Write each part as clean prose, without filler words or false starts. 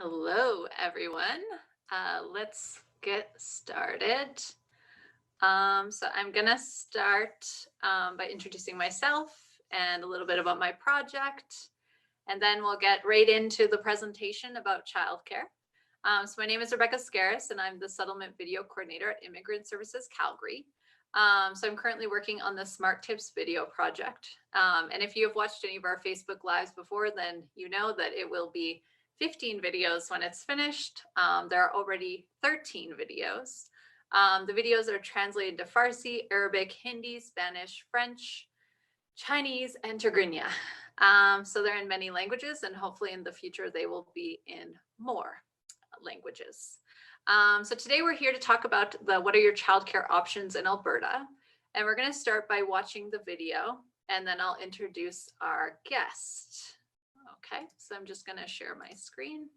Hello, everyone. Let's get started. So I'm going to start by introducing myself and a little bit about my project, and then we'll get right into the presentation about childcare. So my name is Rebecca Scaris, and I'm the Settlement Video Coordinator at Immigrant Services Calgary. So I'm currently working on the Smart Tips video project. And if you have watched any of our Facebook Lives before, then you know that it will be 15 videos when it's finished. There are already 13 videos. The videos are translated to Farsi, Arabic, Hindi, Spanish, French, Chinese, and Tigrinya. So they're in many languages, and hopefully in the future they will be in more languages. So today we're here to talk about what are your childcare options in Alberta. And we're going to start by watching the video, and then I'll introduce our guest. Okay, so I'm just going to share my screen.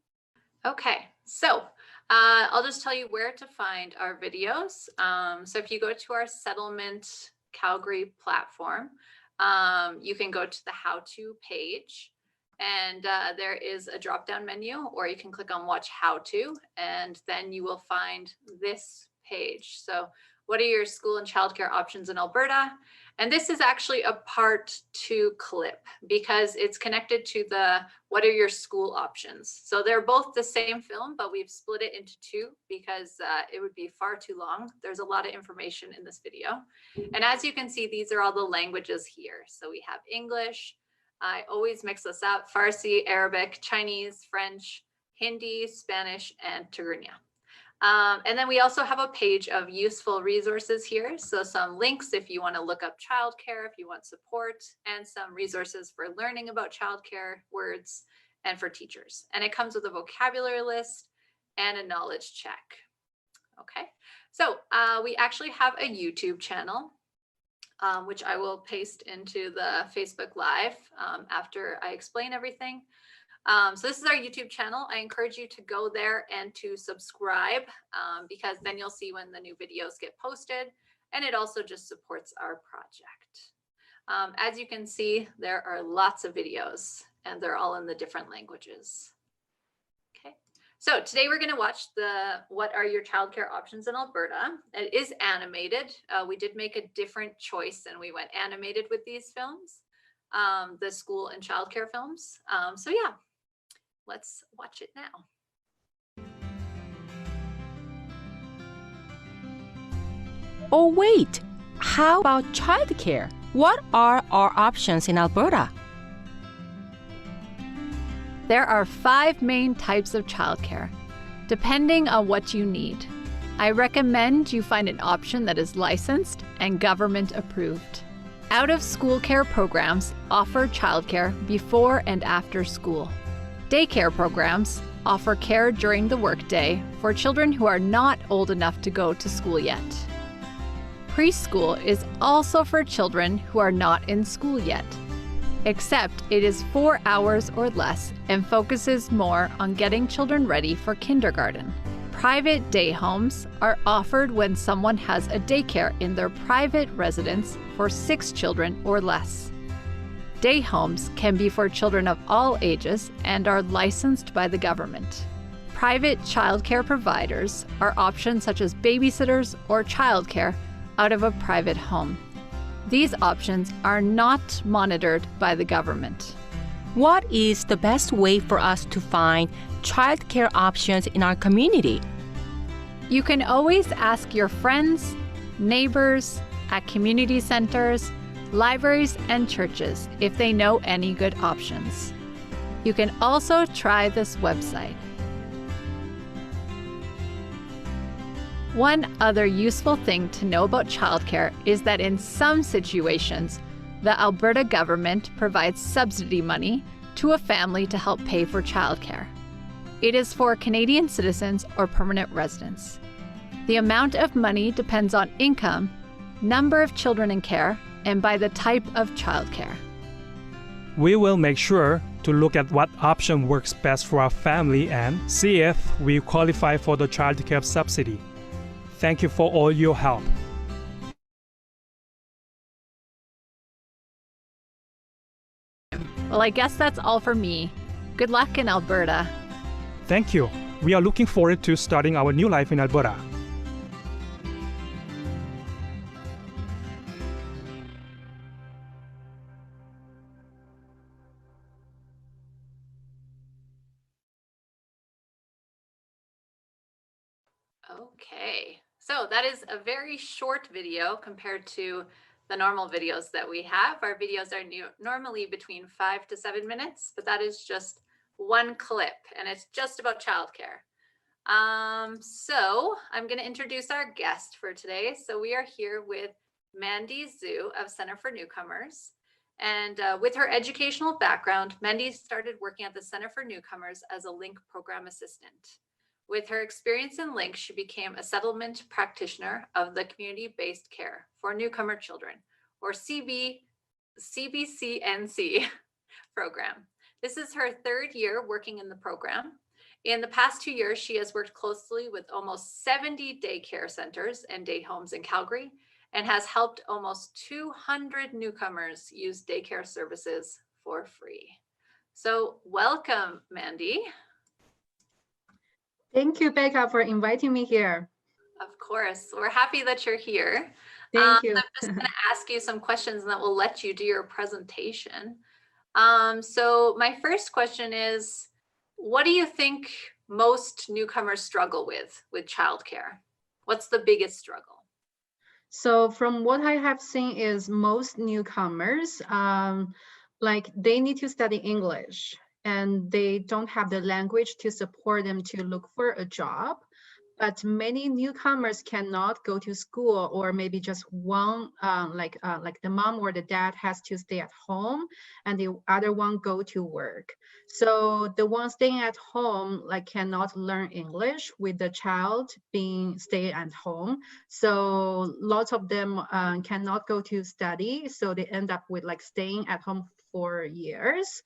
Okay, so I'll just tell you where to find our videos. So if you go to our Settlement Calgary platform, you can go to the how-to page, and there is a drop-down menu, or you can click on watch how-to, and then you will find this page. So what are your school and childcare options in Alberta? And this is actually a part 2 clip because it's connected to the what are your school options. So they're both the same film, but we've split it into 2 because it would be far too long. There's a lot of information in this video. And as you can see, these are all the languages here. So we have English. I always mix this up: Farsi, Arabic, Chinese, French, Hindi, Spanish, and Tigrinya. And then we also have a page of useful resources here. So some links if you want to look up childcare, if you want support, and some resources for learning about childcare words and for teachers. And it comes with a vocabulary list and a knowledge check. Okay, so we actually have a YouTube channel, which I will paste into the Facebook Live after I explain everything. So this is our YouTube channel. I encourage you to go there and to subscribe because then you'll see when the new videos get posted, and it also just supports our project. As you can see, there are lots of videos and they're all in the different languages. Okay, so today we're going to watch what are your childcare options in Alberta. It is animated. We did make a different choice and we went animated with these films, the school and childcare films. So yeah. Let's watch it now. Oh, wait. How about childcare? What are our options in Alberta? There are 5 main types of childcare, depending on what you need. I recommend you find an option that is licensed and government approved. Out-of-school care programs offer childcare before and after school. Daycare programs offer care during the workday for children who are not old enough to go to school yet. Preschool is also for children who are not in school yet, except it is 4 hours or less and focuses more on getting children ready for kindergarten. Private day homes are offered when someone has a daycare in their private residence for 6 children or less. Day homes can be for children of all ages and are licensed by the government. Private childcare providers are options such as babysitters or childcare out of a private home. These options are not monitored by the government. What is the best way for us to find childcare options in our community? You can always ask your friends, neighbors, at community centers, libraries, and churches if they know any good options. You can also try this website. One other useful thing to know about childcare is that in some situations, the Alberta government provides subsidy money to a family to help pay for childcare. It is for Canadian citizens or permanent residents. The amount of money depends on income, number of children in care, and by the type of childcare. We will make sure to look at what option works best for our family and see if we qualify for the childcare subsidy. Thank you for all your help. Well, I guess that's all for me. Good luck in Alberta. Thank you. We are looking forward to starting our new life in Alberta. Okay, so that is a very short video compared to the normal videos that we have. Our videos are normally between 5 to 7 minutes, but that is just one clip and it's just about childcare. So I'm going to introduce our guest for today. So we are here with Mandy Xu of Center for Newcomers. And with her educational background, Mandy started working at the Center for Newcomers as a LINK program assistant. With her experience in LINK, she became a settlement practitioner of the community-based care for newcomer children, or CBCNC program. This is her third year working in the program. In the past 2 years, she has worked closely with almost 70 daycare centers and day homes in Calgary and has helped almost 200 newcomers use daycare services for free. So welcome, Mandy. Thank you, Becca, for inviting me here. Of course, we're happy that you're here. Thank you. I'm just going to ask you some questions and then we'll let you do your presentation. So my first question is, what do you think most newcomers struggle with childcare? What's the biggest struggle? So from what I have seen is most newcomers, like they need to study English and they don't have the language to support them to look for a job. But many newcomers cannot go to school, or maybe just one, like the mom or the dad has to stay at home and the other one go to work. So the one staying at home like cannot learn English with the child being stay at home. So lots of them cannot go to study. So they end up with like staying at home for years.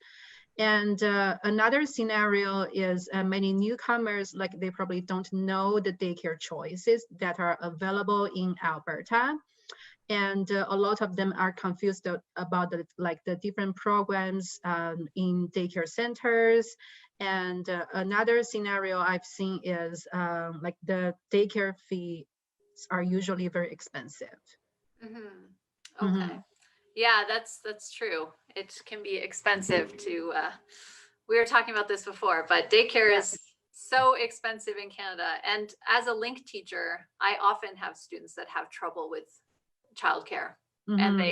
And another scenario is many newcomers, like they probably don't know the daycare choices that are available in Alberta. And a lot of them are confused about the different programs in daycare centers. And another scenario I've seen is like the daycare fees are usually very expensive. Mm-hmm. Okay. Yeah, that's true. It can be expensive to, we were talking about this before, but daycare is so expensive in Canada. And as a LINK teacher, I often have students that have trouble with childcare. And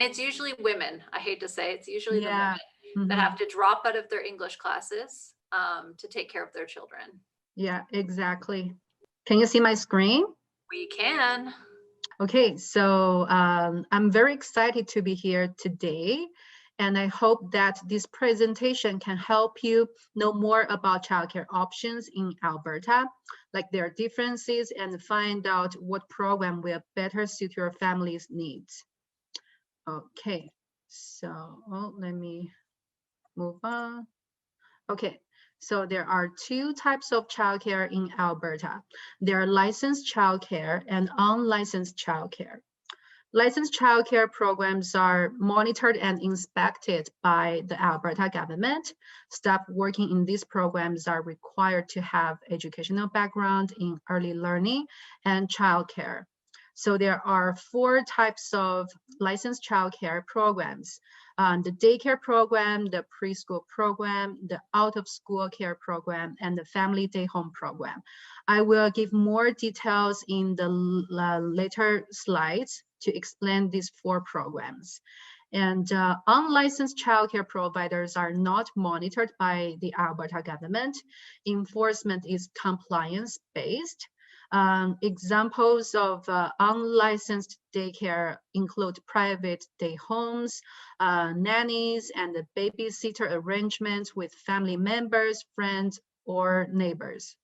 it's usually women. I hate to say, it's usually the women that have to drop out of their English classes to take care of their children. Yeah, exactly. Can you see my screen? We can. Okay, so I'm very excited to be here today, and I hope that this presentation can help you know more about childcare options in Alberta, like their differences, and find out what program will better suit your family's needs. Okay, so let me move on. Okay. So there are two types of childcare in Alberta. There are licensed childcare and unlicensed childcare. Licensed childcare programs are monitored and inspected by the Alberta government. Staff working in these programs are required to have educational background in early learning and childcare. So there are 4 types of licensed childcare programs. The daycare program, the preschool program, the out-of-school care program, and the family day home program. I will give more details in the later slides to explain these 4 programs. And unlicensed childcare providers are not monitored by the Alberta government. Enforcement is compliance-based. Examples of unlicensed daycare include private day homes, nannies, and the babysitter arrangements with family members, friends, or neighbors.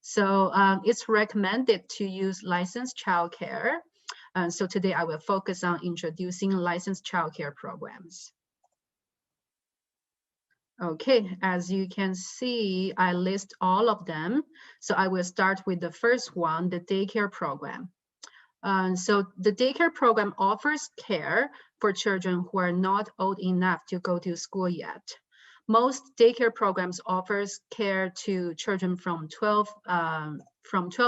So it's recommended to use licensed childcare. So today I will focus on introducing licensed childcare programs. Okay, as you can see, I list all of them. So I will start with the first one, the daycare program. So the daycare program offers care for children who are not old enough to go to school yet. Most daycare programs offers care to children from 12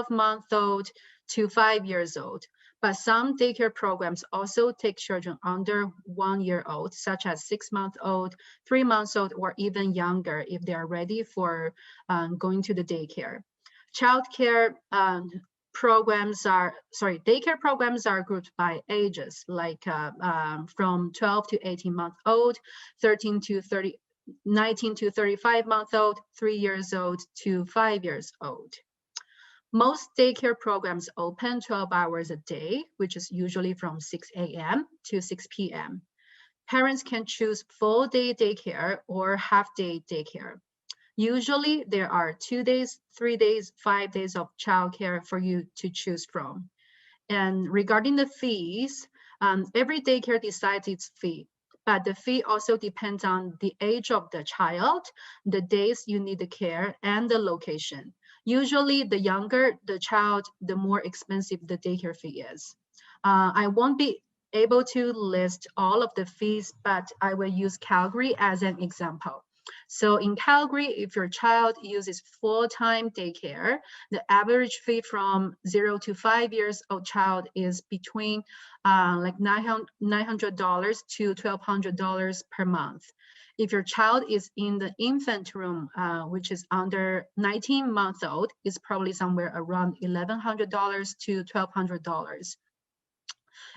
months old to 5 years old. But some daycare programs also take children under 1 year old, such as 6 months old, 3 months old, or even younger if they are ready for going to the daycare. Childcare daycare programs are grouped by ages, like from 12 to 18 months old, 19 to 35 months old, 3 years old to 5 years old. Most daycare programs open 12 hours a day, which is usually from 6 a.m. to 6 p.m. Parents can choose full day daycare or half day daycare. Usually there are 2 days, 3 days, 5 days of childcare for you to choose from. And regarding the fees, every daycare decides its fee, but the fee also depends on the age of the child, the days you need the care, and the location. Usually the younger the child, the more expensive the daycare fee is. I won't be able to list all of the fees, but I will use Calgary as an example. So in Calgary, if your child uses full-time daycare, the average fee from 0 to 5 years old child is between like $900 to $1,200 per month. If your child is in the infant room, which is under 19 months old, it's probably somewhere around $1,100 to $1,200.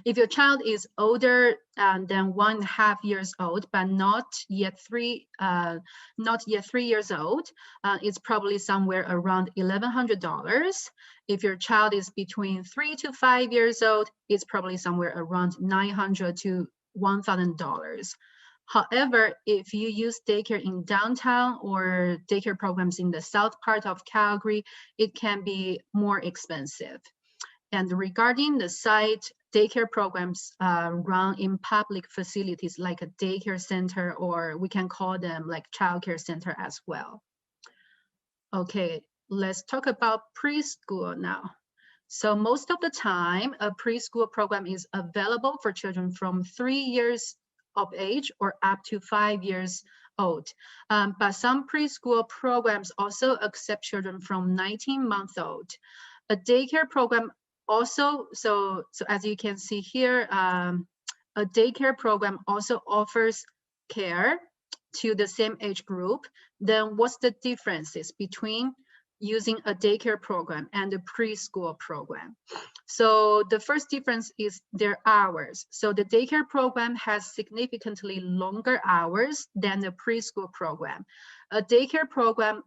If your child is older than 1.5 years old, but not yet 3 years old, it's probably somewhere around $1,100. If your child is between 3 to 5 years old, it's probably somewhere around $900 to $1,000. However, if you use daycare in downtown or daycare programs in the south part of Calgary, it can be more expensive. And regarding the site, daycare programs run in public facilities like a daycare center, or we can call them like childcare center as well. Okay, let's talk about preschool now. So most of the time, a preschool program is available for children from 3 years of age or up to 5 years old. But some preschool programs also accept children from 19 months old. A daycare program also, so as you can see here, a daycare program also offers care to the same age group. Then what's the differences between using a daycare program and a preschool program? So the first difference is their hours. So the daycare program has significantly longer hours than the preschool program. A daycare program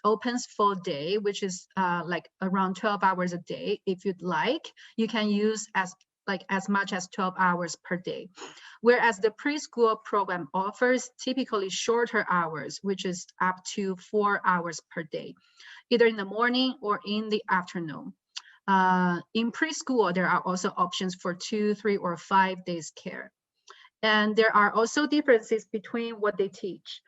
opens full day, which is like around 12 hours a day. If you'd like, you can use as much as 12 hours per day. Whereas the preschool program offers typically shorter hours, which is up to 4 hours per day, either in the morning or in the afternoon. In preschool, there are also options for 2, 3, or 5 days care. And there are also differences between what they teach.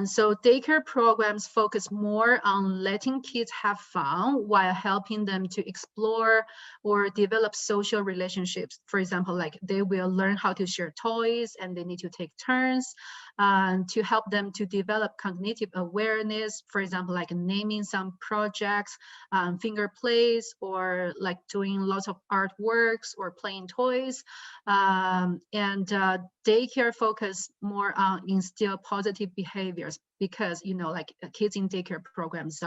So daycare programs focus more on letting kids have fun while helping them to explore or develop social relationships. For example, like they will learn how to share toys and they need to take turns to help them to develop cognitive awareness. For example, like naming some projects, finger plays, or like doing lots of artworks or playing toys. Daycare focus more on instill positive behaviors because, you know, like kids in daycare programs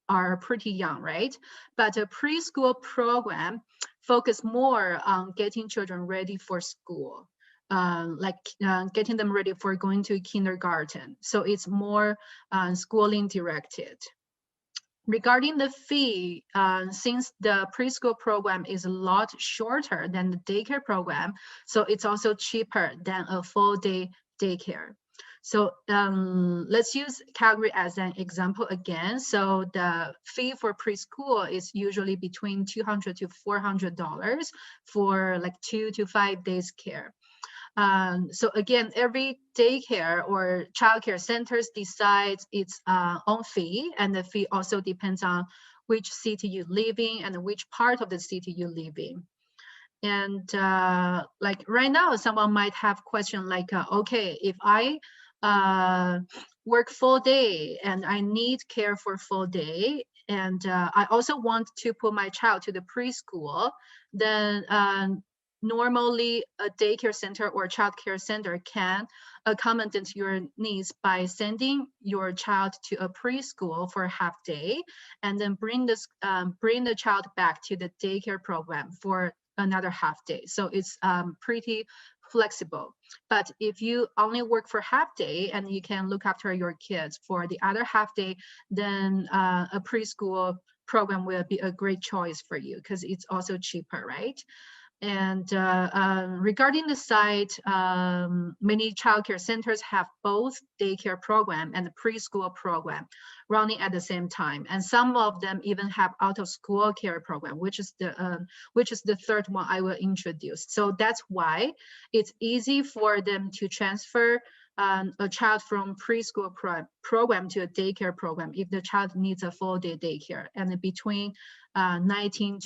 are pretty young, right? But a preschool program focus more on getting children ready for school, getting them ready for going to kindergarten. So it's more schooling directed. Regarding the fee, since the preschool program is a lot shorter than the daycare program, so it's also cheaper than a full day daycare. So let's use Calgary as an example again. So the fee for preschool is usually between $200 to $400 for like 2 to 5 days care. So again, every daycare or childcare centers decides its own fee, and the fee also depends on which city you live in and which part of the city you live in. And like right now, someone might have question like, okay, if I work full day and I need care for full day, and I also want to put my child to the preschool, then normally a daycare center or child care center can accommodate your needs by sending your child to a preschool for a half day, and then bring the child back to the daycare program for another half day. So it's pretty flexible. But if you only work for half day and you can look after your kids for the other half day, then a preschool program will be a great choice for you because it's also cheaper, right? And regarding the site, many childcare centers have both daycare program and the preschool program running at the same time. And some of them even have out-of-school care program, which is the third one I will introduce. So that's why it's easy for them to transfer a child from preschool program to a daycare program if the child needs a full day daycare, and between 19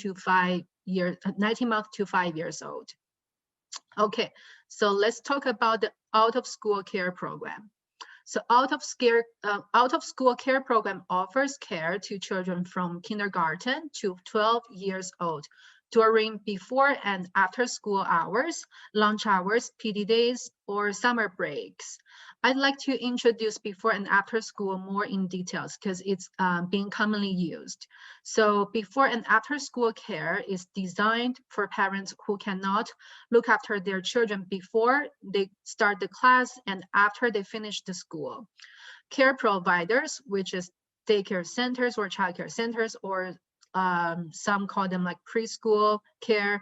months to 5 years old. Okay, so let's talk about the out-of-school care program. So out-of-school care program offers care to children from kindergarten to 12 years old during before and after school hours, lunch hours, PD days, or summer breaks. I'd like to introduce before and after school more in details because it's being commonly used. So before and after school care is designed for parents who cannot look after their children before they start the class and after they finish the school. Care providers, which is daycare centers or childcare centers, or some call them like preschool care,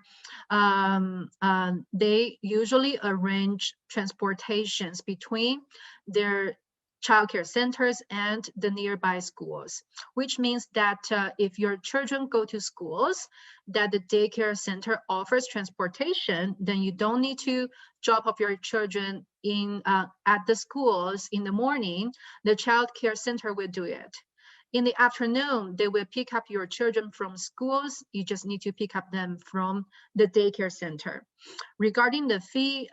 they usually arrange transportations between their childcare centers and the nearby schools, which means that if your children go to schools that the daycare center offers transportation, then you don't need to drop off your children in at the schools in the morning. The childcare center will do it. In the afternoon, they will pick up your children from schools. You just need to pick up them from the daycare center. Regarding the fee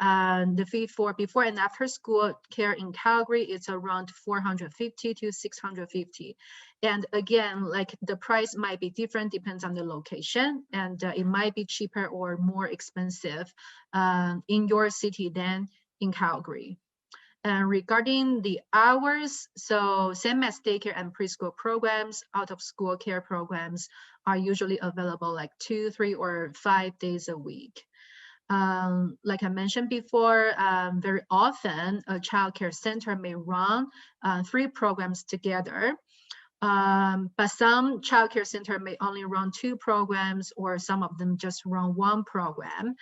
for before and after school care in Calgary, it's around $450 to $650. And again, like the price might be different, depends on the location, and it might be cheaper or more expensive in your city than in Calgary. And regarding the hours, so same as daycare and preschool programs, out-of-school care programs are usually available like 2, 3, or 5 days a week. Like I mentioned before, very often a childcare center may run 3 programs together. But some childcare center may only run 2 programs, or some of them just run 1 program.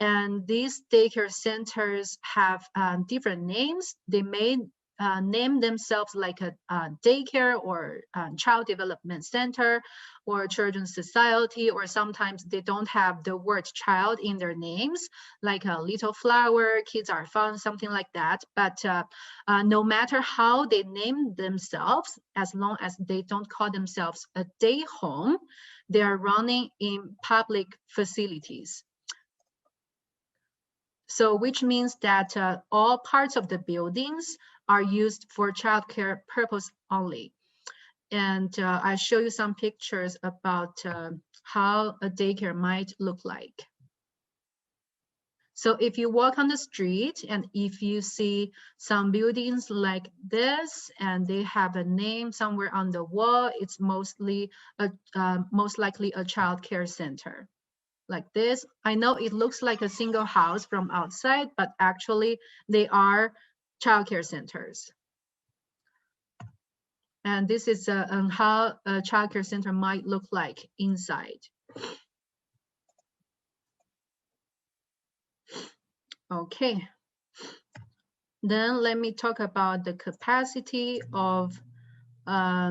And these daycare centers have different names. They may name themselves like a daycare or child development center or children's society, or sometimes they don't have the word child in their names, like a Little Flower, Kids Are Fun, something like that. But no matter how they name themselves, as long as they don't call themselves a day home, they are running in public facilities. So which means that all parts of the buildings are used for childcare purpose only. And I show you some pictures about how a daycare might look like. So if you walk on the street and if you see some buildings like this and they have a name somewhere on the wall, it's most likely a child care center. Like this. I know it looks like a single house from outside, but actually they are childcare centers. And this is how a childcare center might look like inside. Okay. Then let me talk about the capacity of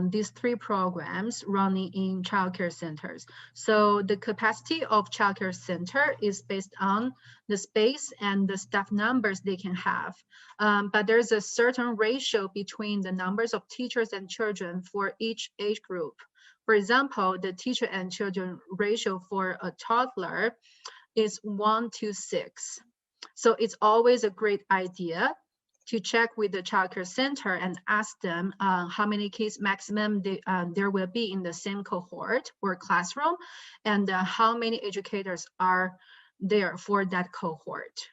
these 3 programs running in childcare centers. So the capacity of childcare center is based on the space and the staff numbers they can have. But there's a certain ratio between the numbers of teachers and children for each age group. For example, the teacher and children ratio for a toddler is 1 to 6. So it's always a great idea to check with the childcare center and ask them how many kids maximum there will be in the same cohort or classroom, and how many educators are there for that cohort.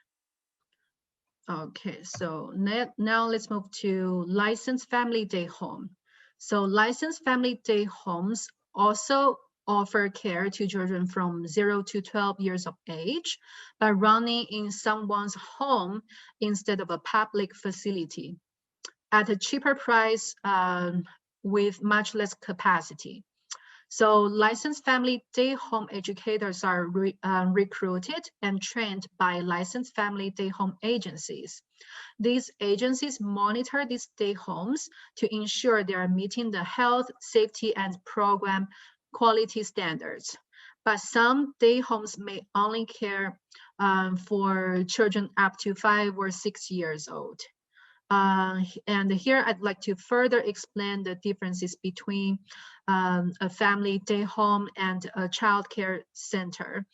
Okay, so now let's move to licensed family day home. So licensed family day homes also offer care to children from 0 to 12 years of age by running in someone's home instead of a public facility at a cheaper price with much less capacity. So licensed family day home educators are recruited and trained by licensed family day home agencies. These agencies monitor these day homes to ensure they are meeting the health, safety, and program quality standards. But some day homes may only care for children up to 5 or 6 years old. And here I'd like to further explain the differences between a family day home and a child care center.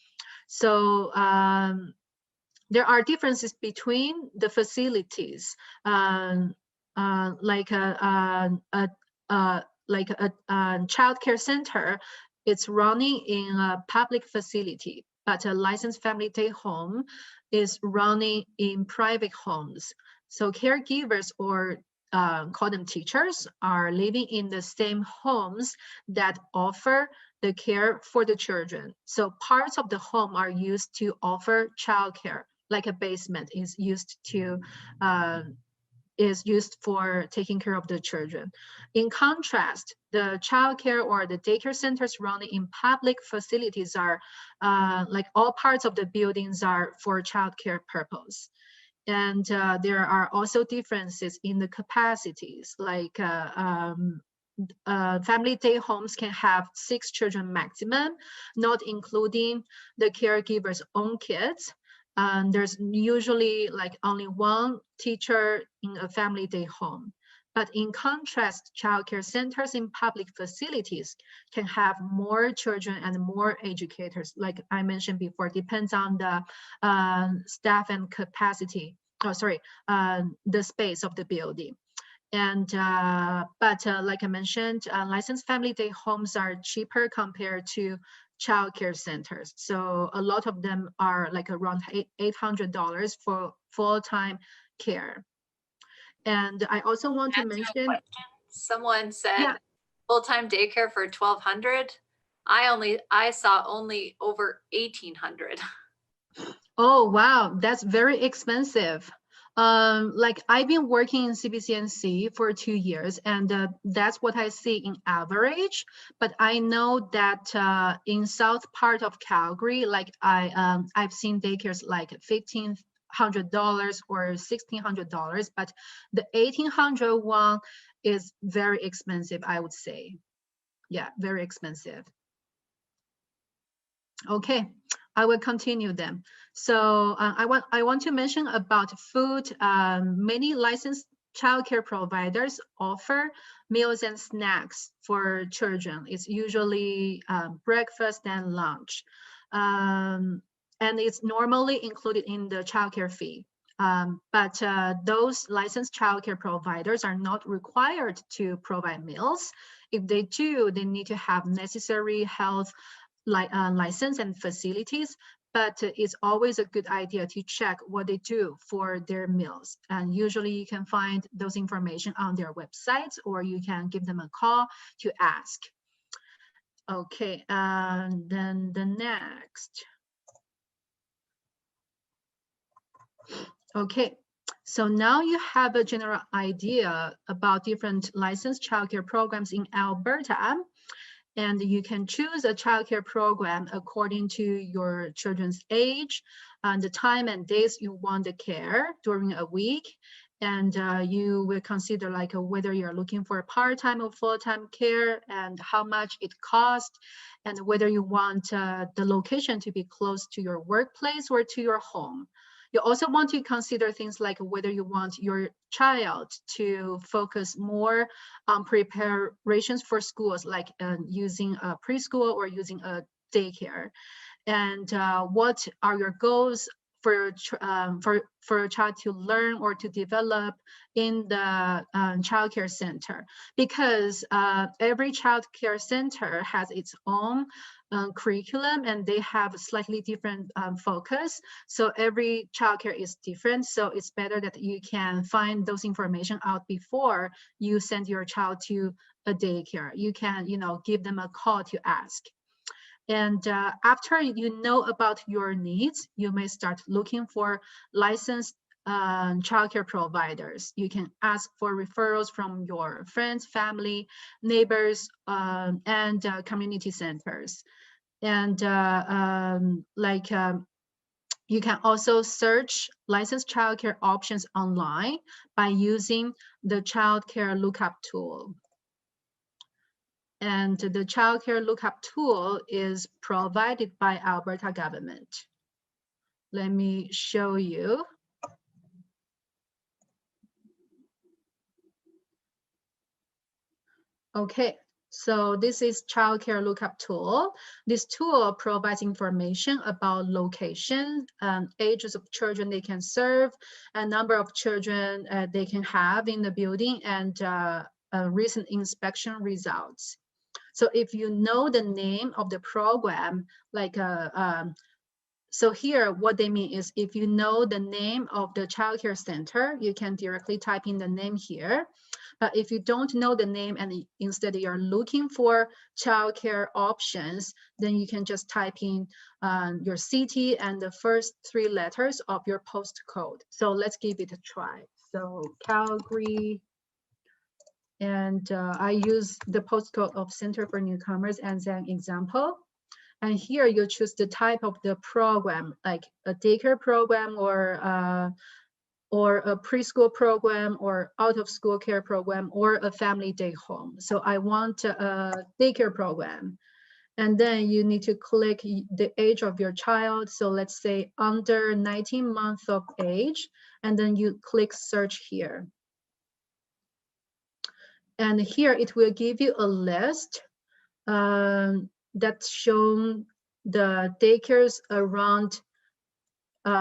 So there are differences between the facilities, like a child care center. It's running in a public facility, but a licensed family day home is running in private homes. So caregivers, or call them teachers, are living in the same homes that offer the care for the children. So parts of the home are used to offer childcare, like a basement is used for taking care of the children. In contrast, the childcare or the daycare centers running in public facilities are like all parts of the buildings are for childcare purpose. And there are also differences in the capacities, like family day homes can have 6 children maximum, not including the caregiver's own kids. There's usually like only 1 teacher in a family day home. But in contrast, childcare centers in public facilities can have more children and more educators. Like I mentioned before, depends on the staff and capacity. The space of the building. And like I mentioned, licensed family day homes are cheaper compared to childcare centers. So a lot of them are like around $800 for full-time care. And I also want to mention, someone said full-time daycare for $1,200. I saw only over $1,800. Oh, wow, that's very expensive. Like I've been working in CBCNC for 2 years, and that's what I see in average. But I know that in south part of Calgary, like I've seen daycares like $1,500 or $1,600, but the $1,800 one is very expensive, I would say. Yeah, very expensive. Okay, I will continue then. So I want to mention about food. Many licensed childcare providers offer meals and snacks for children. It's usually breakfast and lunch. And it's normally included in the childcare fee. But those licensed childcare providers are not required to provide meals. If they do, they need to have necessary health license and facilities, but it's always a good idea to check what they do for their meals. And usually you can find those information on their websites, or you can give them a call to ask. Okay, and then the next. Okay, so now you have a general idea about different licensed childcare programs in Alberta. And you can choose a childcare program according to your children's age and the time and days you want the care during a week. And you will consider like whether you're looking for part-time or full-time care and how much it costs, and whether you want the location to be close to your workplace or to your home. You also want to consider things like whether you want your child to focus more on preparations for schools, like using a preschool or using a daycare. And what are your goals for a child to learn or to develop in the childcare center, because every childcare center has its own curriculum, and they have a slightly different focus. So every childcare is different. So it's better that you can find those information out before you send your child to a daycare. You can, give them a call to ask. And after you know about your needs, you may start looking for licensed childcare providers. You can ask for referrals from your friends, family, neighbors, and community centers. And you can also search licensed childcare options online by using the Childcare Lookup tool. And the Childcare Lookup tool is provided by Alberta government. Let me show you. Okay, so this is Childcare Lookup tool. This tool provides information about location, ages of children they can serve, a number of children they can have in the building, and recent inspection results. So if you know the name of the program, so here what they mean is if you know the name of the childcare center, you can directly type in the name here. But if you don't know the name and instead you're looking for childcare options, then you can just type in your city and the first 3 letters of your postcode. So let's give it a try. So Calgary. And I use the postcode of Center for Newcomers as an example. And here you choose the type of the program, like a daycare program or a preschool program or out of school care program or a family day home. So I want a daycare program. And then you need to click the age of your child. So let's say under 19 months of age, and then you click search here. And here it will give you a list that's shown the daycares around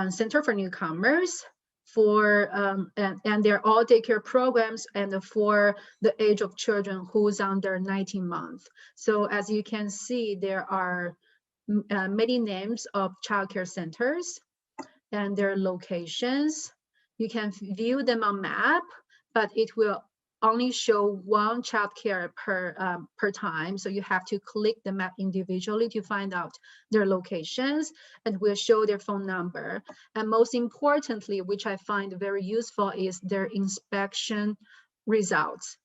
Center for Newcomers for and they're all daycare programs and for the age of children who's under 19 months. So as you can see, there are many names of childcare centers and their locations. You can view them on map, but it will only show one child care per time. So you have to click the map individually to find out their locations, and will show their phone number. And most importantly, which I find very useful, is their inspection results.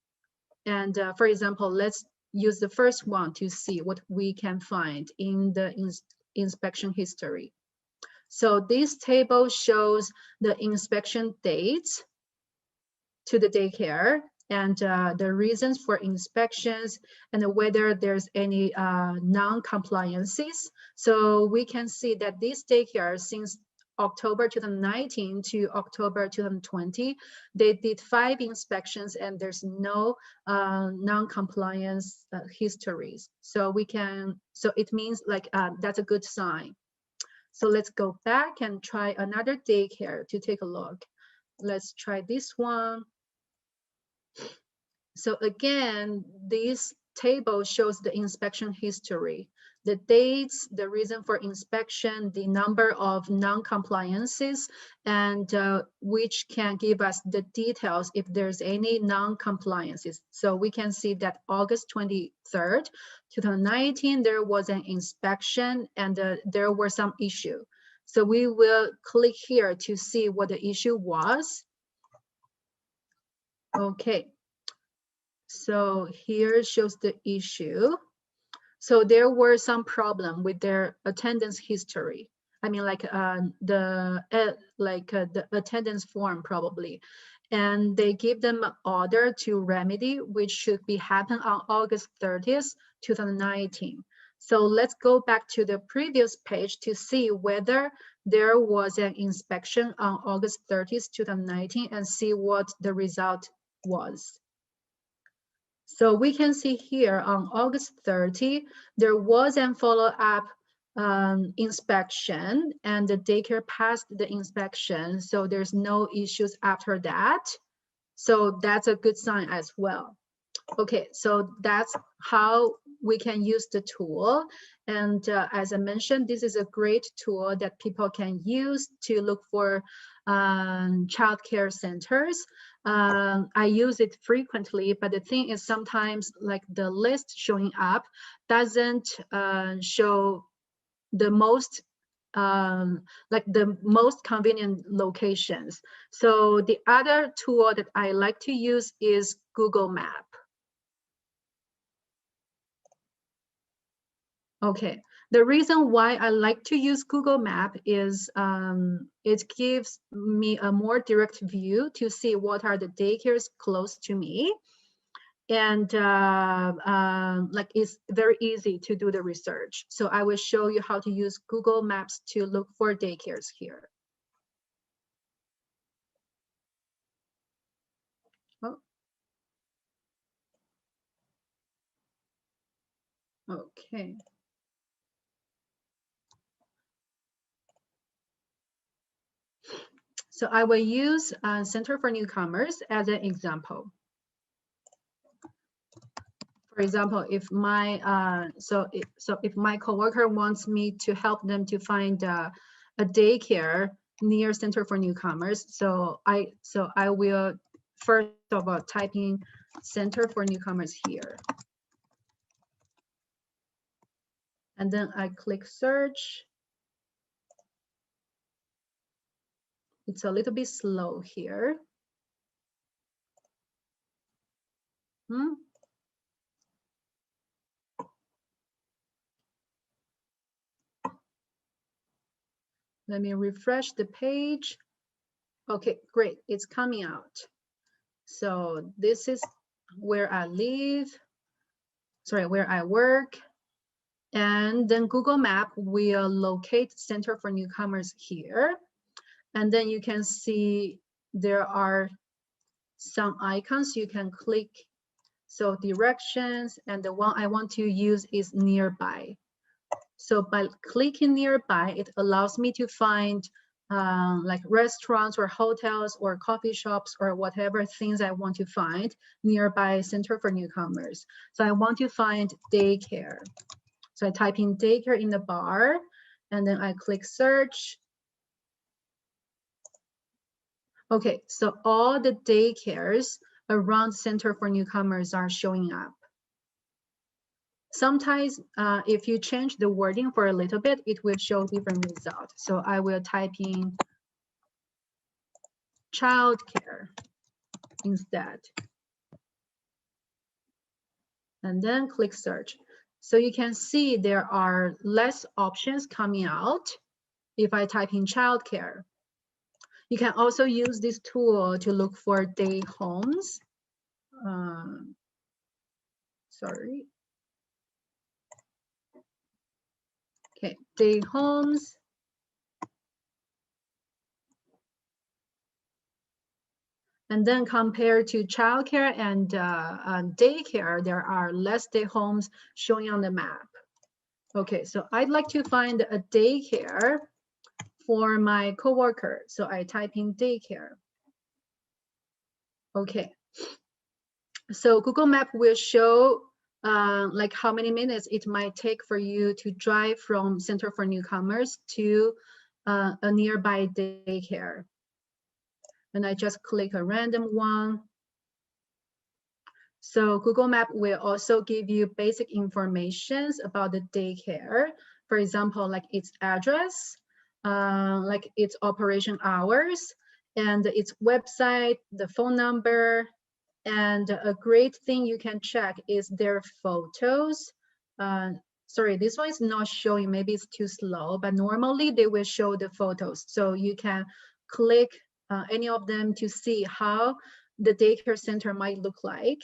And for example, let's use the first one to see what we can find in the inspection history. So this table shows the inspection dates to the daycare and the reasons for inspections and whether there's any non-compliances. So we can see that this daycare, since October 2019 to October 2020, they did 5 inspections and there's no non-compliance histories. So it means like that's a good sign. So let's go back and try another daycare to take a look. Let's try this one. So again, this table shows the inspection history, the dates, the reason for inspection, the number of non-compliances, and which can give us the details if there's any non-compliances. So we can see that August 23rd, 2019, there was an inspection and there were some issue. So we will click here to see what the issue was. Okay. So here shows the issue. So there were some problem with their attendance history. I mean, like the attendance form probably, and they give them an order to remedy, which should be happen on August 30th, 2019. So let's go back to the previous page to see whether there was an inspection on August 30th, 2019, and see what the result was. So we can see here on August 30, there was a follow-up inspection, and the daycare passed the inspection, so there's no issues after that. So that's a good sign as well. Okay, so that's how we can use the tool. And as I mentioned, this is a great tool that people can use to look for childcare centers. I use it frequently, but the thing is sometimes like the list showing up doesn't show the most like the most convenient locations. So the other tool that I like to use is Google Map. Okay, the reason why I like to use Google Map is it gives me a more direct view to see what are the daycares close to me. And like it's very easy to do the research. So I will show you how to use Google Maps to look for daycares here. Oh. Okay. So I will use Center for Newcomers as an example. For example, if my if my coworker wants me to help them to find a daycare near Center for Newcomers, so I will first of all type in Center for Newcomers here, and then I click search. It's a little bit slow here. Let me refresh the page. Okay, great, it's coming out. So this is where I live, sorry, where I work. And then Google Map will locate Center for Newcomers here. And then you can see there are some icons you can click. So directions, and the one I want to use is nearby. So by clicking nearby, it allows me to find like restaurants or hotels or coffee shops or whatever things I want to find nearby Center for Newcomers. So I want to find daycare. So I type in daycare in the bar, and then I click search. Okay, so all the daycares around Center for Newcomers are showing up. Sometimes if you change the wording for a little bit, it will show different results. So I will type in childcare instead. And then click search. So you can see there are less options coming out if I type in childcare. You can also use this tool to look for day homes. Sorry. Okay, day homes. And then compared to childcare and daycare, there are less day homes showing on the map. Okay, so I'd like to find a daycare for my coworker. So I type in daycare. Okay, so Google Map will show like how many minutes it might take for you to drive from Center for Newcomers to a nearby daycare. And I just click a random one. So Google Map will also give you basic information about the daycare. For example, like its address, like its operation hours, and its website, the phone number. And a great thing you can check is their photos. Sorry, this one is not showing, maybe it's too slow, but normally they will show the photos. So you can click any of them to see how the daycare center might look like.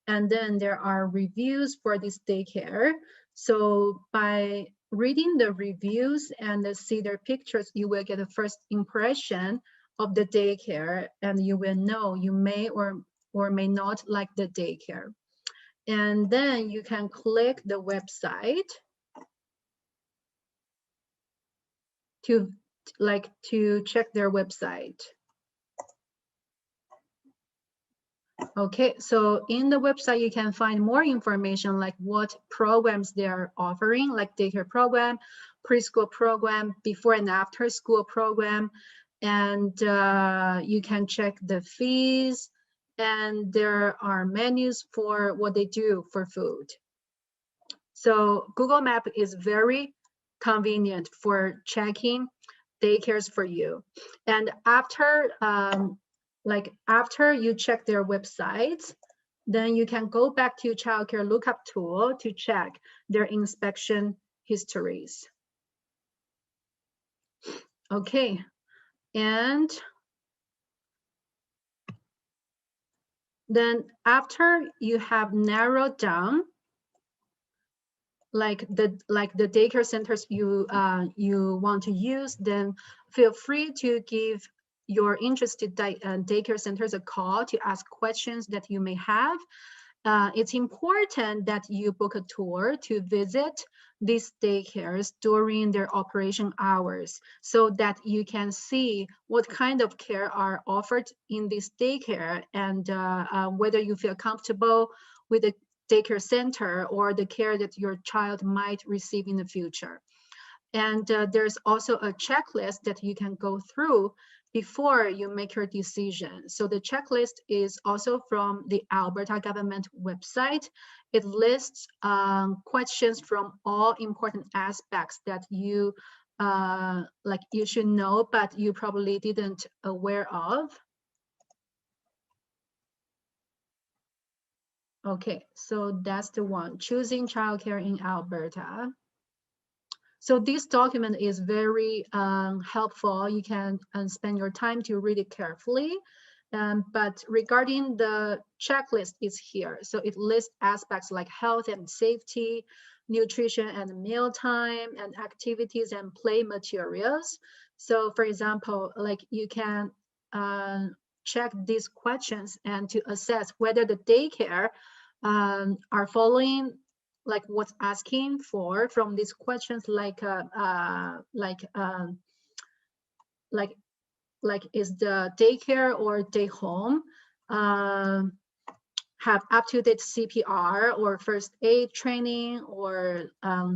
And then there are reviews for this daycare. So by reading the reviews and see their pictures, you will get a first impression of the daycare, and you will know you may or may not like the daycare. And then you can click the website. to check their website. Okay, so in the website, you can find more information like what programs they are offering, like daycare program, preschool program, before and after school program, and you can check the fees, and there are menus for what they do for food. So Google Map is very convenient for checking daycares for you. And after after you check their websites, then you can go back to Childcare Lookup tool to check their inspection histories. Okay, and then after you have narrowed down like the daycare centers you want to use, then feel free to give your interested daycare centers a call to ask questions that you may have. It's important that you book a tour to visit these daycares during their operation hours so that you can see what kind of care are offered in this daycare and whether you feel comfortable with the daycare center or the care that your child might receive in the future. And there's also a checklist that you can go through before you make your decision. So the checklist is also from the Alberta government website. It lists questions from all important aspects that you you should know, but you probably didn't aware of. Okay, so that's the one, choosing childcare in Alberta. So this document is very helpful. You can spend your time to read it carefully. But regarding the checklist is here. So it lists aspects like health and safety, nutrition and mealtime, and activities and play materials. So for example, like you can check these questions and to assess whether the daycare are following like what's asking for from these questions, like is the daycare or day home have up-to-date CPR or first aid training, or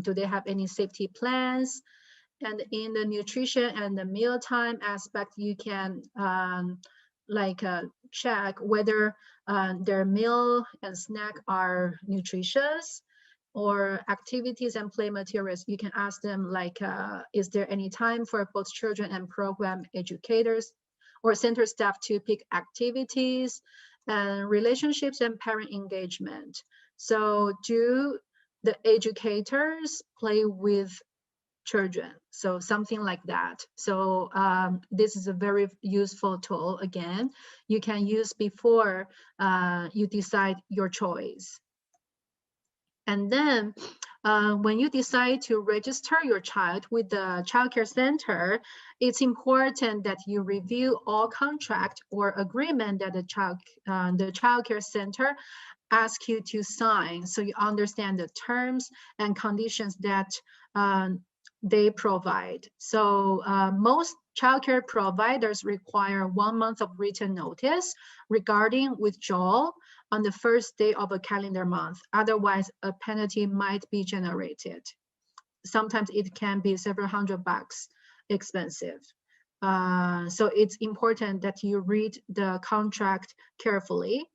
do they have any safety plans? And in the nutrition and the mealtime aspect, you can check whether their meal and snack are nutritious, or activities and play materials. You can ask them like, is there any time for both children and program educators or center staff to pick activities, and relationships and parent engagement. So do the educators play with children? So something like that. So this is a very useful tool. Again, you can use before you decide your choice. And then when you decide to register your child with the childcare center, it's important that you review all contract or agreement that the childcare center asks you to sign, so you understand the terms and conditions that they provide. So most childcare providers require 1 month of written notice regarding withdrawal on the first day of a calendar month. Otherwise, a penalty might be generated. Sometimes it can be several $100 expensive. So it's important that you read the contract carefully.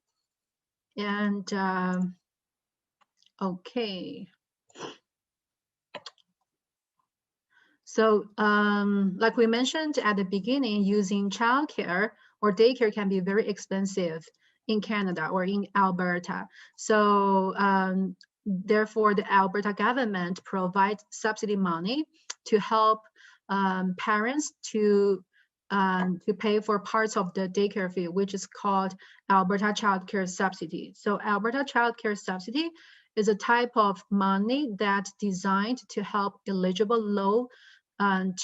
And okay. So like we mentioned at the beginning, using childcare or daycare can be very expensive in Canada or in Alberta. So therefore, the Alberta government provides subsidy money to help parents to pay for parts of the daycare fee, which is called Alberta Childcare Subsidy. So Alberta Childcare Subsidy is a type of money that's designed to help eligible low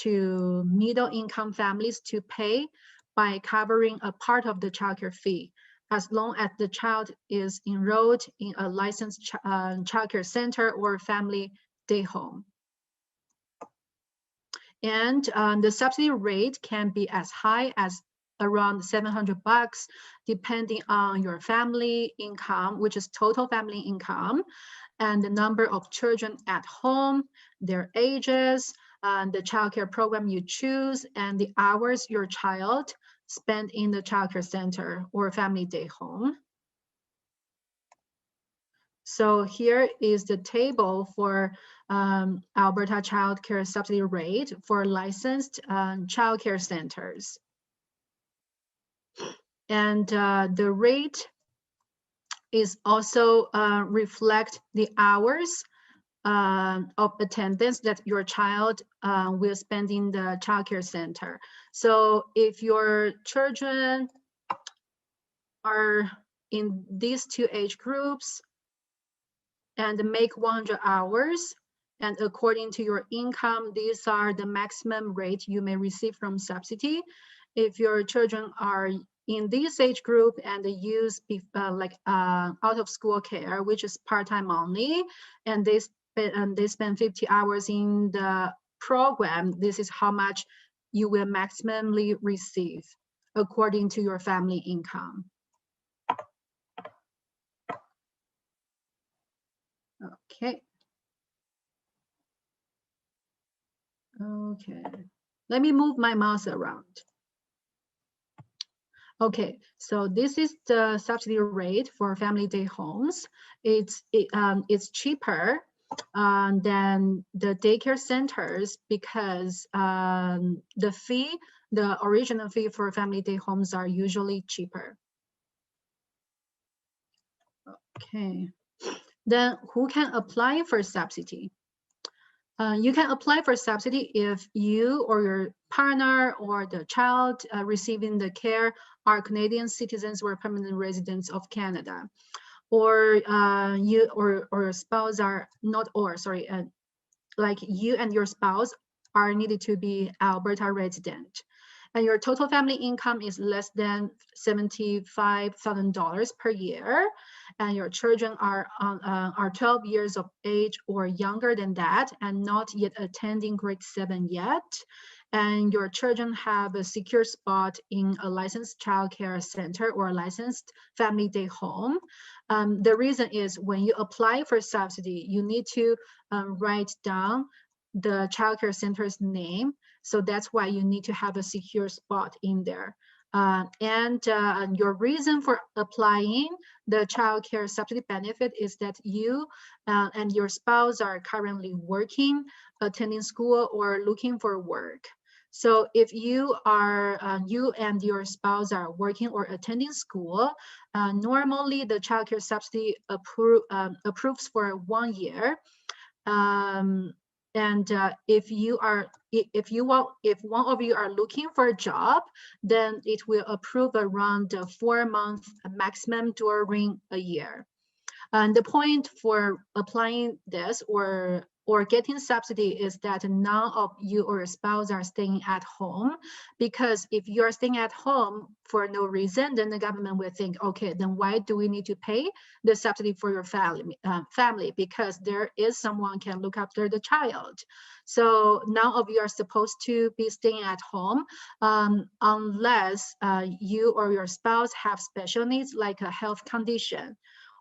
to middle income families to pay by covering a part of the childcare fee, as long as the child is enrolled in a licensed childcare center or family day home. And the subsidy rate can be as high as around $700, depending on your family income, which is total family income, and the number of children at home, their ages, the childcare program you choose, and the hours your child spent in the childcare center or family day home. So here is the table for Alberta childcare subsidy rate for licensed childcare centers. And the rate is also reflect the hours of attendance that your child will spend in the childcare center. So if your children are in these two age groups and make 100 hours, and according to your income, these are the maximum rate you may receive from subsidy. If your children are in this age group and they use out of school care, which is part-time only, and they spend 50 hours in the program, this is how much you will maximally receive according to your family income. Okay. Okay, let me move my mouse around. Okay, so this is the subsidy rate for family day homes. It's cheaper than the daycare centers because the original fee for family day homes are usually cheaper. Okay, then who can apply for subsidy? You can apply for subsidy if you or your partner or the child receiving the care are Canadian citizens or permanent residents of Canada, or you or your spouse are not, or sorry, like you and your spouse are needed to be Alberta resident, and your total family income is less than $75,000 per year, and your children are 12 years of age or younger than that and not yet attending grade 7 yet, and your children have a secure spot in a licensed childcare center or a licensed family day home. The reason is when you apply for subsidy, you need to write down the childcare center's name. So that's why you need to have a secure spot in there. And your reason for applying the childcare subsidy benefit is that you and your spouse are currently working, attending school, or looking for work. So if you and your spouse are working or attending school, normally the childcare subsidy approves for 1 year. And if one of you are looking for a job, then it will approve around 4 months maximum during a year. And the point for applying this or getting subsidy is that none of you or your spouse are staying at home, because if you're staying at home for no reason, then the government will think, okay, then why do we need to pay the subsidy for your family? Because there is someone can look after the child. So none of you are supposed to be staying at home unless you or your spouse have special needs like a health condition,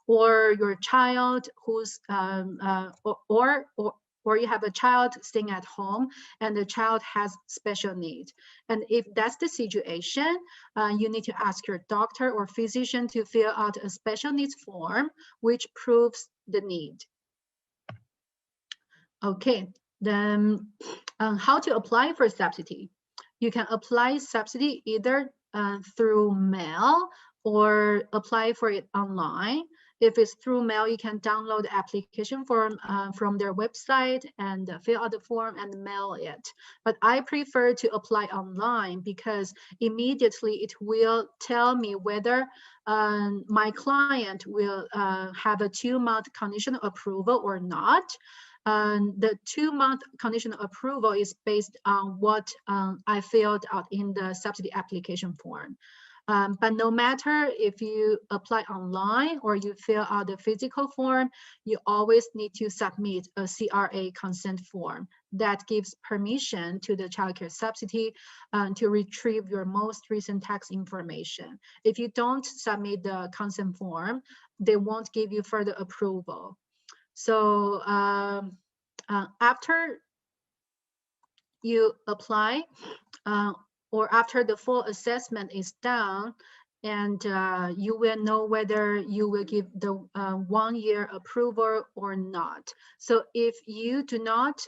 or your child who's or you have a child staying at home and the child has special needs. And if that's the situation, you need to ask your doctor or physician to fill out a special needs form which proves the need. Okay, then how to apply for subsidy? You can apply subsidy either through mail or apply for it online. If it's through mail, you can download the application form from their website and fill out the form and mail it. But I prefer to apply online because immediately it will tell me whether my client will have a 2-month conditional approval or not. The 2-month conditional approval is based on what I filled out in the subsidy application form. But no matter if you apply online or you fill out the physical form, you always need to submit a CRA consent form that gives permission to the childcare subsidy to retrieve your most recent tax information. If you don't submit the consent form, they won't give you further approval. So after you apply, or after the full assessment is done, and you will know whether you will give the 1-year approval or not. So if you do not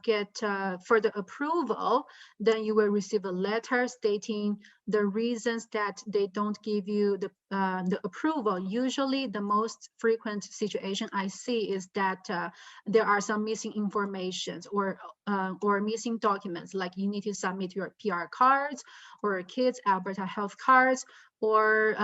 get further approval, then you will receive a letter stating the reasons that they don't give you the approval. Usually the most frequent situation I see is that there are some missing informations or missing documents, like you need to submit your PR cards or kids' Alberta health cards, or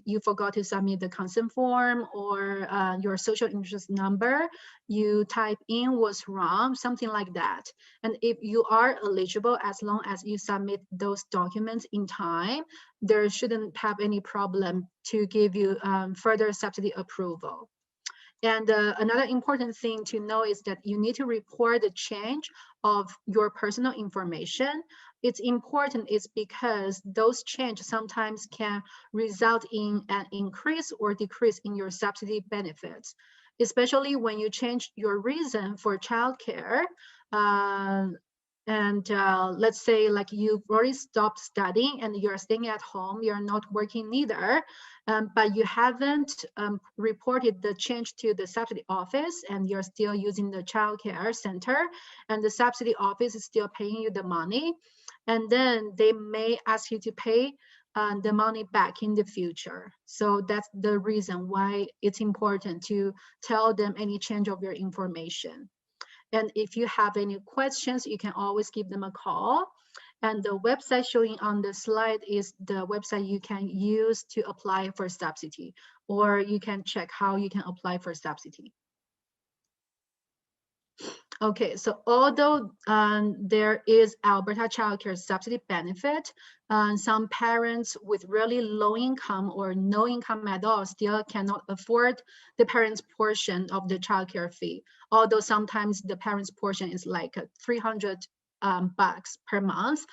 you forgot to submit the consent form, or your social interest number you type in was wrong, something like that. And if you are eligible, as long as you submit those documents in time, there shouldn't have any problem to give you further subsidy approval. And another important thing to know is that you need to report the change of your personal information. It's important is because those changes sometimes can result in an increase or decrease in your subsidy benefits, especially when you change your reason for childcare. And let's say like you've already stopped studying and you're staying at home, you're not working neither, but you haven't reported the change to the subsidy office, and you're still using the childcare center, and the subsidy office is still paying you the money, and then they may ask you to pay the money back in the future. So that's the reason why it's important to tell them any change of your information. And if you have any questions, you can always give them a call. And the website showing on the slide is the website you can use to apply for subsidy, or you can check how you can apply for subsidy. Okay, so although there is Alberta childcare subsidy benefit, some parents with really low income or no income at all still cannot afford the parents' portion of the childcare fee. Although sometimes the parents' portion is like $300 bucks per month,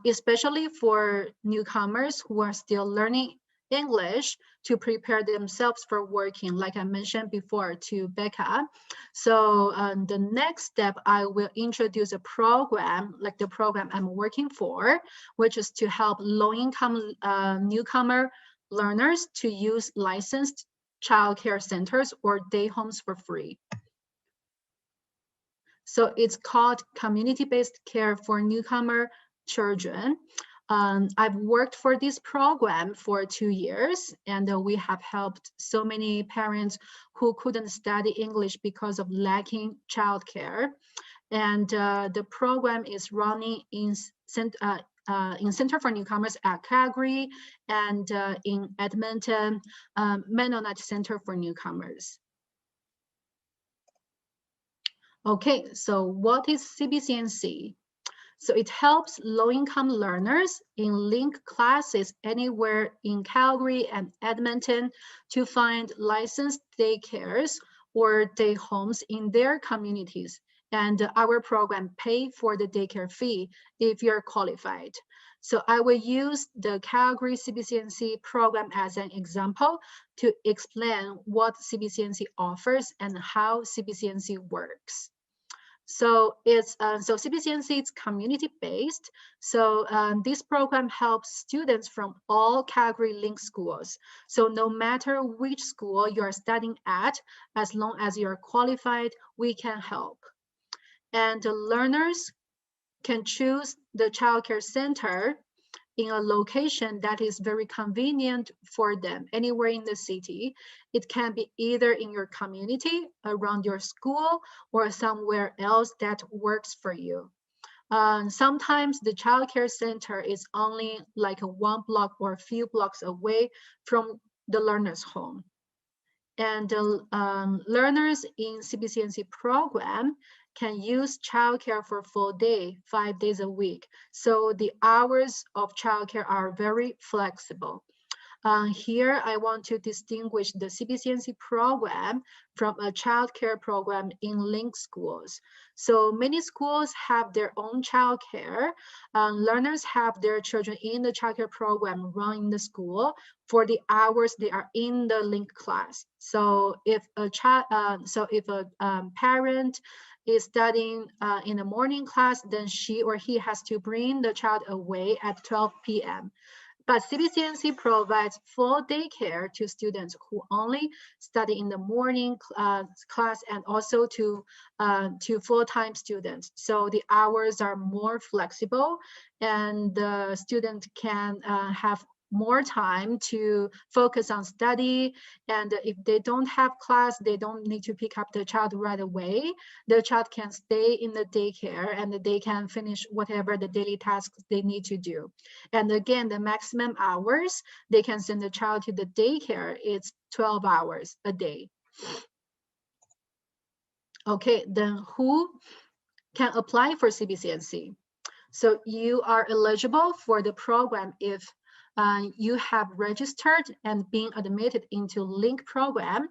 especially for newcomers who are still learning English to prepare themselves for working, like I mentioned before to Becca. So the next step, I will introduce a program, like the program I'm working for, which is to help low-income newcomer learners to use licensed childcare centers or day homes for free. So it's called community-based care for newcomer children. I've worked for this program for 2 years, and we have helped so many parents who couldn't study English because of lacking childcare. And the program is running in Center for Newcomers at Calgary, and in Edmonton, Mennonite Center for Newcomers. Okay, so what is CBCNC? So it helps low-income learners in link classes anywhere in Calgary and Edmonton to find licensed daycares or day homes in their communities. And our program pays for the daycare fee if you're qualified. So I will use the Calgary CBCNC program as an example to explain what CBCNC offers and how CBCNC works. So it's so CBCNC is community-based. So this program helps students from all Calgary Link schools. So no matter which school you're studying at, as long as you're qualified, we can help. And the learners can choose the childcare center in a location that is very convenient for them, anywhere in the city. It can be either in your community, around your school, or somewhere else that works for you. Sometimes the childcare center is only like 1 block or a few blocks away from the learner's home. And the learners in CBCNC program can use childcare for full day, 5 days a week. So the hours of childcare are very flexible. Here, I want to distinguish the CBCNC program from a childcare program in linked schools. So many schools have their own childcare. Learners have their children in the childcare program run in the school for the hours they are in the linked class. So if a parent is studying in the morning class, then she or he has to bring the child away at 12 p.m. But CBCNC provides full daycare to students who only study in the morning class, and also to full-time students. So the hours are more flexible, and the student can have more time to focus on study. And if they don't have class, they don't need to pick up the child right away. The child can stay in the daycare and they can finish whatever the daily tasks they need to do. And again, the maximum hours they can send the child to the daycare is 12 hours a day. Okay, then who can apply for CBCNC? So you are eligible for the program if you have registered and been admitted into LINK program,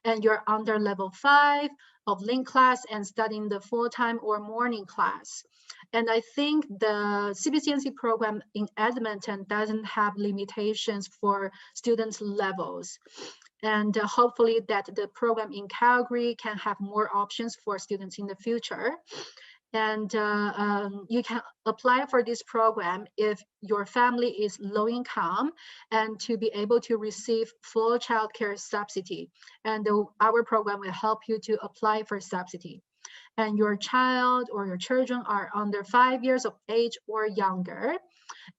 and you're under level 5 of LINK class and studying the full-time or morning class. And I think the CBCNC program in Edmonton doesn't have limitations for students' levels. And hopefully that the program in Calgary can have more options for students in the future. And you can apply for this program if your family is low income and to be able to receive full childcare subsidy. And our program will help you to apply for subsidy. And your child or your children are under 5 years of age or younger.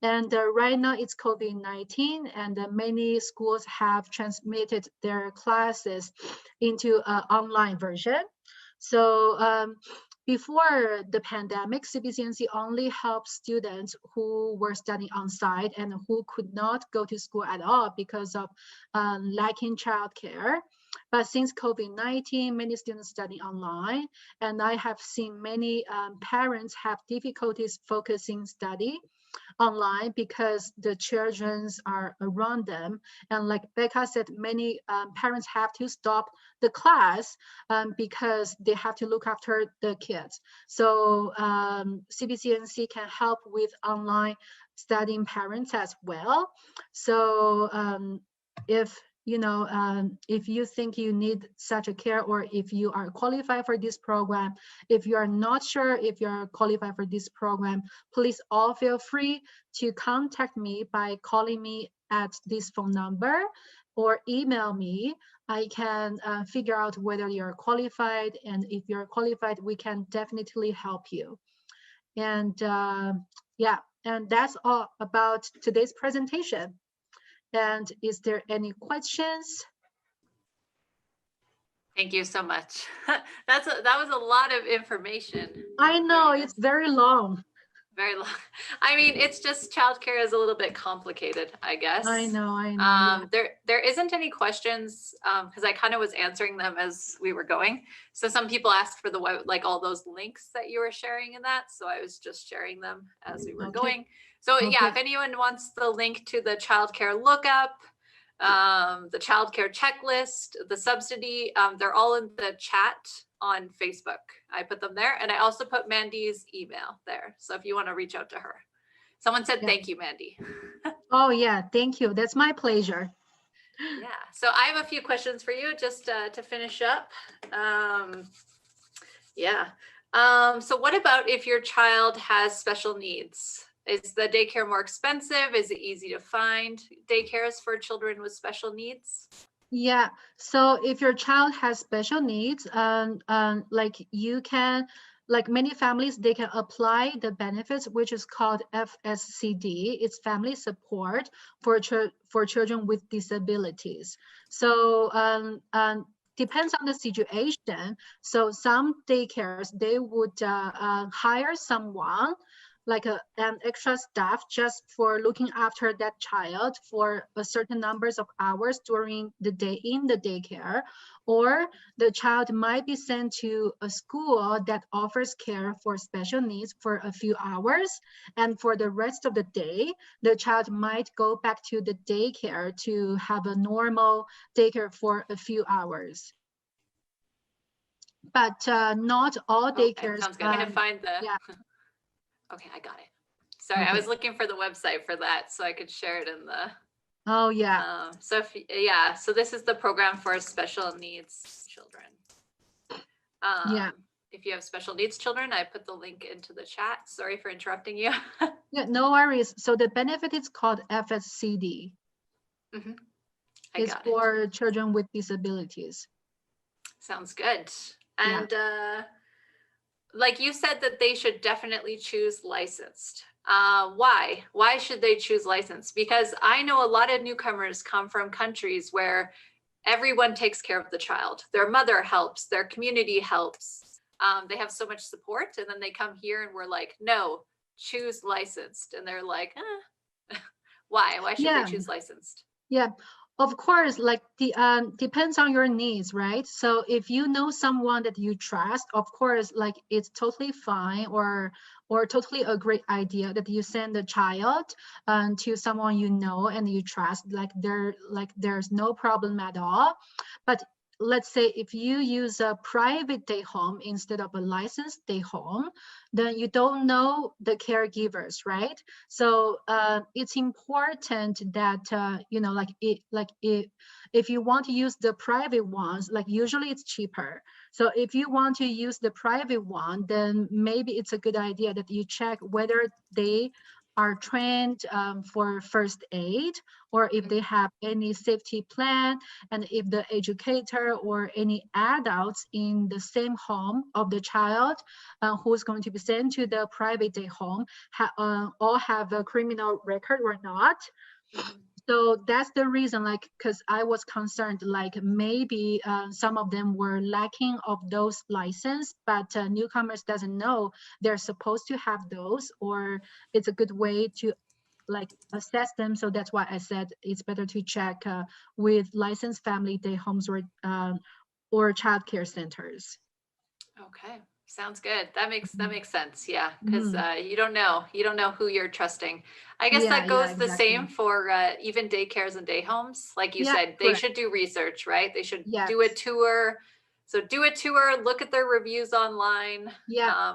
And right now it's COVID-19, and many schools have transmitted their classes into an online version. So before the pandemic, CBCNC only helped students who were studying on site and who could not go to school at all because of lacking childcare. But since COVID-19, many students study online, and I have seen many parents have difficulties focusing study online because the children are around them. And like Becca said, many parents have to stop the class because they have to look after the kids. So CBCNC can help with online studying parents as well. So if you think you need such a care, or if you are qualified for this program, if you are not sure if you're qualified for this program, please all feel free to contact me by calling me at this phone number or email me. I can figure out whether you're qualified, and if you're qualified, we can definitely help you. And yeah, and that's all about today's presentation. And is there any questions? Thank you so much. That was a lot of information. I know, it's very long. Very long. I mean, it's just childcare is a little bit complicated, I guess. I know. Yeah. There isn't any questions because I kind of was answering them as we were going. So some people asked for the web, like all those links that you were sharing in that. So I was just sharing them as we were going. So yeah, if anyone wants the link to the childcare lookup, the childcare checklist, the subsidy, they're all in the chat on Facebook. I put them there, and I also put Mandy's email there. So if you want to reach out to her. Someone said, thank you, Mandy. Oh yeah, thank you. That's my pleasure. Yeah, so I have a few questions for you just to finish up. So what about if your child has special needs? Is the daycare more expensive? Is it easy to find daycares for children with special needs? Yeah, so if your child has special needs, like you can, like many families, they can apply the benefits, which is called FSCD. It's family support for children with disabilities. So depends on the situation. So some daycares, they would hire someone like an extra staff just for looking after that child for a certain numbers of hours during the day in the daycare, or the child might be sent to a school that offers care for special needs for a few hours, and for the rest of the day the child might go back to the daycare to have a normal daycare for a few hours. But not all daycares. Sounds good. I'm gonna find the. Yeah. Okay, I got it. Sorry, Okay. I was looking for the website for that so I could share it in the. Oh yeah. So this is the program for special needs children. Yeah. If you have special needs children, I put the link into the chat. Sorry for interrupting you. Yeah, no worries. So the benefit is called FSCD. Mm-hmm. It's for children with disabilities. Sounds good. And like you said that they should definitely choose licensed. Why? Why should they choose licensed? Because I know a lot of newcomers come from countries where everyone takes care of the child. Their mother helps, their community helps. They have so much support, and then they come here and we're like, no, choose licensed. And they're like, why? Why should they choose licensed? Yeah, of course, like depends on your needs, right? So if you know someone that you trust, of course, like it's totally fine or totally a great idea that you send a child to someone you know and you trust, there's no problem at all. But let's say if you use a private day home instead of a licensed day home, then you don't know the caregivers, right? So it's important that if you want to use the private ones, like usually it's cheaper. So if you want to use the private one, then maybe it's a good idea that you check whether they are trained for first aid, or if they have any safety plan, and if the educator or any adults in the same home of the child who's going to be sent to the private day home all have a criminal record or not. So that's the reason, like, because I was concerned, like maybe some of them were lacking of those license, but newcomers doesn't know they're supposed to have those, or it's a good way to like assess them. So that's why I said it's better to check with licensed family day homes or childcare centers. Okay. Sounds good. That makes sense. Yeah, because you don't know who you're trusting. I guess that goes the same for even daycares and day homes. Like you said, they should do research, right? They should do a tour. So do a tour, look at their reviews online,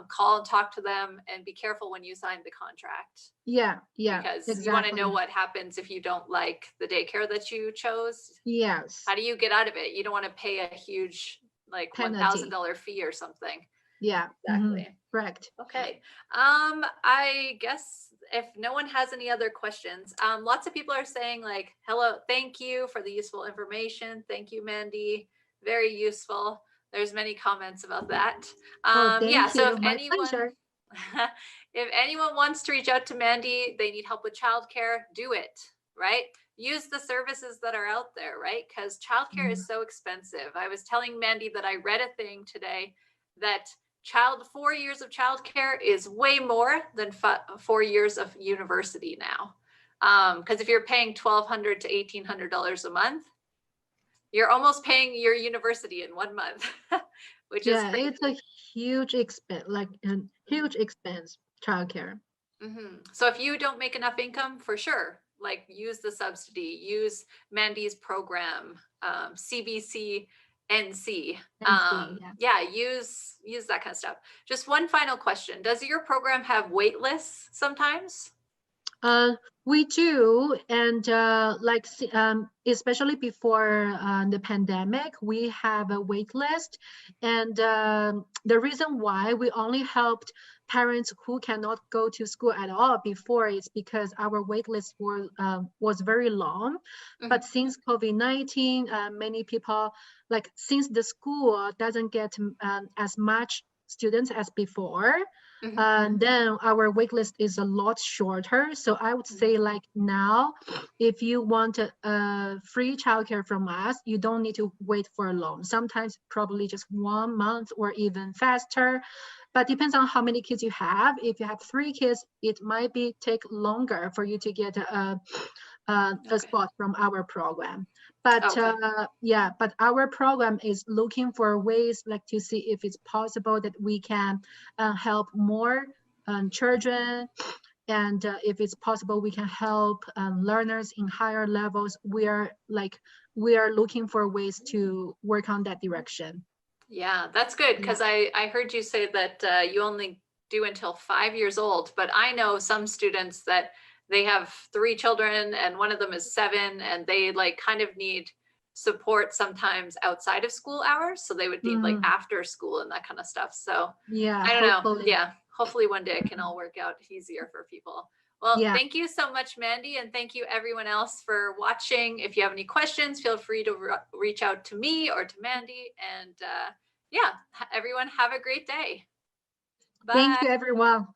call and talk to them, and be careful when you sign the contract. Yeah, because you want to know what happens if you don't like the daycare that you chose. Yes. How do you get out of it? You don't want to pay a huge like $1,000 fee or something. Yeah, exactly. Correct. Okay. I guess if no one has any other questions, lots of people are saying like, hello, thank you for the useful information. Thank you, Mandy. Very useful. There's many comments about that. Thank you. So My pleasure. If anyone wants to reach out to Mandy, they need help with childcare, do it, right? Use the services that are out there, right? Because childcare is so expensive. I was telling Mandy that I read a thing today that 4 years of childcare is way more than 4 years of university now. Because if you're paying $1,200 to $1,800 a month, you're almost paying your university in 1 month, which is crazy. It's a huge expense, like a huge expense, childcare. So if you don't make enough income, for sure, like use the subsidy, use Mandy's program, CBCNC. Use that kind of stuff. Just one final question. Does your program have wait lists sometimes? We do, and especially before the pandemic, we have a wait list, and the reason why we only helped parents who cannot go to school at all before is because our wait list was very long. But since COVID-19, many people, like since the school doesn't get as much students as before. Mhm. And then our wait list is a lot shorter. So I would say like now, if you want a free childcare from us, you don't need to wait for long. Sometimes probably just 1 month or even faster, but depends on how many kids you have. If you have 3 kids, it might be take longer for you to get a Okay. spot from our program. But Okay. yeah, but our program is looking for ways like to see if it's possible that we can help more children, and if it's possible we can help learners in higher levels. We are looking for ways to work on that direction. Yeah, that's good, Yeah. because I heard you say that you only do until 5 years old, but I know some students that they have 3 children and one of them is 7, and they like kind of need support sometimes outside of school hours. So they would need like after school and that kind of stuff. So Yeah, I don't know. hopefully. Yeah, hopefully one day it can all work out easier for people. Well, Yeah. thank you so much, Mandy, and thank you everyone else for watching. If you have any questions, feel free to reach out to me or to Mandy. And yeah, everyone have a great day. Bye. Thank you, everyone.